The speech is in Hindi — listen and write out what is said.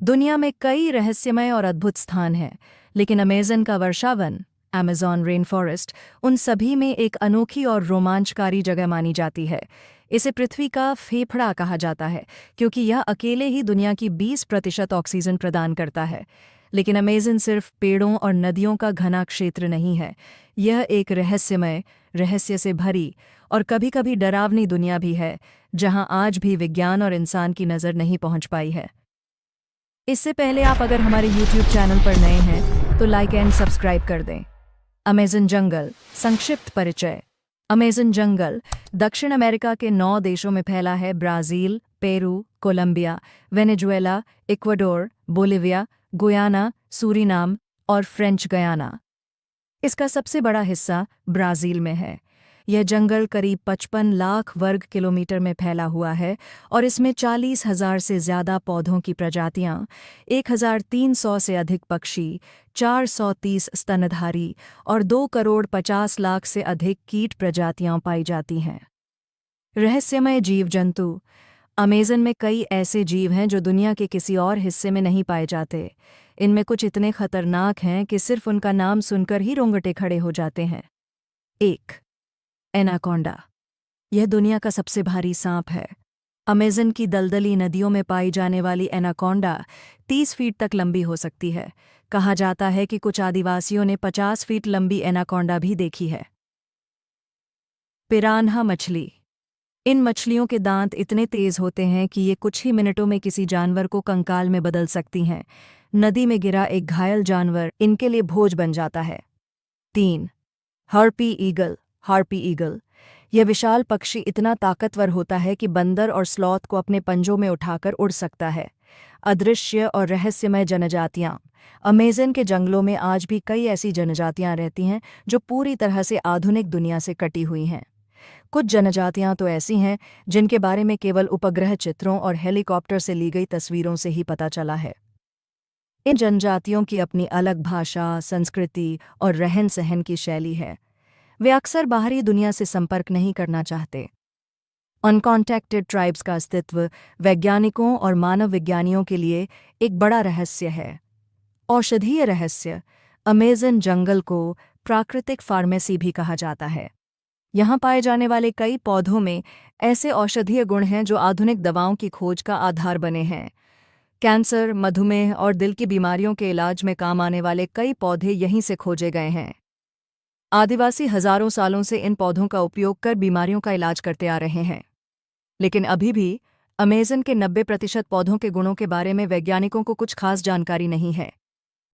दुनिया में कई रहस्यमय और अद्भुत स्थान हैं, लेकिन अमेज़न का वर्षावन अमेज़न रेन फॉरेस्ट उन सभी में एक अनोखी और रोमांचकारी जगह मानी जाती है। इसे पृथ्वी का फेफड़ा कहा जाता है क्योंकि यह अकेले ही दुनिया की 20% ऑक्सीजन प्रदान करता है। लेकिन अमेज़न सिर्फ पेड़ों और नदियों का घना क्षेत्र नहीं है, यह एक रहस्यमय, रहस्य से भरी और कभी-कभी डरावनी दुनिया भी है, जहां आज भी विज्ञान और इंसान की नज़र नहीं पहुंच पाई है। इससे पहले आप अगर हमारे YouTube चैनल पर नए हैं तो लाइक एंड सब्सक्राइब कर दें। अमेज़न जंगल संक्षिप्त परिचय। अमेज़न जंगल दक्षिण अमेरिका के 9 देशों में फैला है। Brazil, Peru, Colombia, Venezuela, Ecuador, Bolivia, Guyana, Suriname और फ्रेंच गयाना। इसका सबसे बड़ा हिस्सा ब्राज़ील में है। यह जंगल करीब 55 लाख वर्ग किलोमीटर में फैला हुआ है और इसमें 40,000 से ज़्यादा पौधों की प्रजातियां, 1,300 से अधिक पक्षी, 430 स्तनधारी और 2 करोड़ 50 लाख से अधिक कीट प्रजातियां पाई जाती हैं। रहस्यमय जीव जंतु। अमेज़न में कई ऐसे जीव हैं जो दुनिया के किसी और हिस्से में नहीं पाए जाते। इनमें कुछ इतने खतरनाक हैं कि सिर्फ उनका नाम सुनकर ही रोंगटे खड़े हो जाते हैं। 1. एनाकोंडा। यह दुनिया का सबसे भारी सांप है। अमेज़न की दलदली नदियों में पाई जाने वाली एनाकोंडा 30 फीट तक लंबी हो सकती है। कहा जाता है कि कुछ आदिवासियों ने 50 फीट लंबी एनाकोंडा भी देखी है। पिरान्हा मछली। इन मछलियों के दांत इतने तेज होते हैं कि ये कुछ ही मिनटों में किसी जानवर को कंकाल में बदल सकती हैं। नदी में गिरा एक घायल जानवर इनके लिए भोज बन जाता है। 3. Harpy eagle. हार्पी ईगल यह विशाल पक्षी इतना ताकतवर होता है कि बंदर और स्लॉथ को अपने पंजों में उठाकर उड़ सकता है। अदृश्य और रहस्यमय जनजातियां। अमेज़न के जंगलों में आज भी कई ऐसी जनजातियां रहती हैं जो पूरी तरह से आधुनिक दुनिया से कटी हुई हैं। कुछ जनजातियां तो ऐसी हैं जिनके बारे में केवल उपग्रह चित्रों और हेलीकॉप्टर से ली गई तस्वीरों से ही पता चला है। इन जनजातियों की अपनी अलग भाषा, संस्कृति और रहन-सहन की शैली है। वे अक्सर बाहरी दुनिया से संपर्क नहीं करना चाहते। अनकॉन्टैक्टेड ट्राइब्स का अस्तित्व वैज्ञानिकों और मानव विज्ञानियों के लिए एक बड़ा रहस्य है। औषधीय रहस्य। अमेज़न जंगल को प्राकृतिक फार्मेसी भी कहा जाता है। यहाँ पाए जाने वाले कई पौधों में ऐसे औषधीय गुण हैं जो आधुनिक दवाओं की खोज का आधार बने हैं। कैंसर, मधुमेह और दिल की बीमारियों के इलाज में काम आने वाले कई पौधे यहीं से खोजे गए हैं। आदिवासी हजारों सालों से इन पौधों का उपयोग कर बीमारियों का इलाज करते आ रहे हैं। लेकिन अभी भी अमेज़न के 90% पौधों के गुणों के बारे में वैज्ञानिकों को कुछ खास जानकारी नहीं है।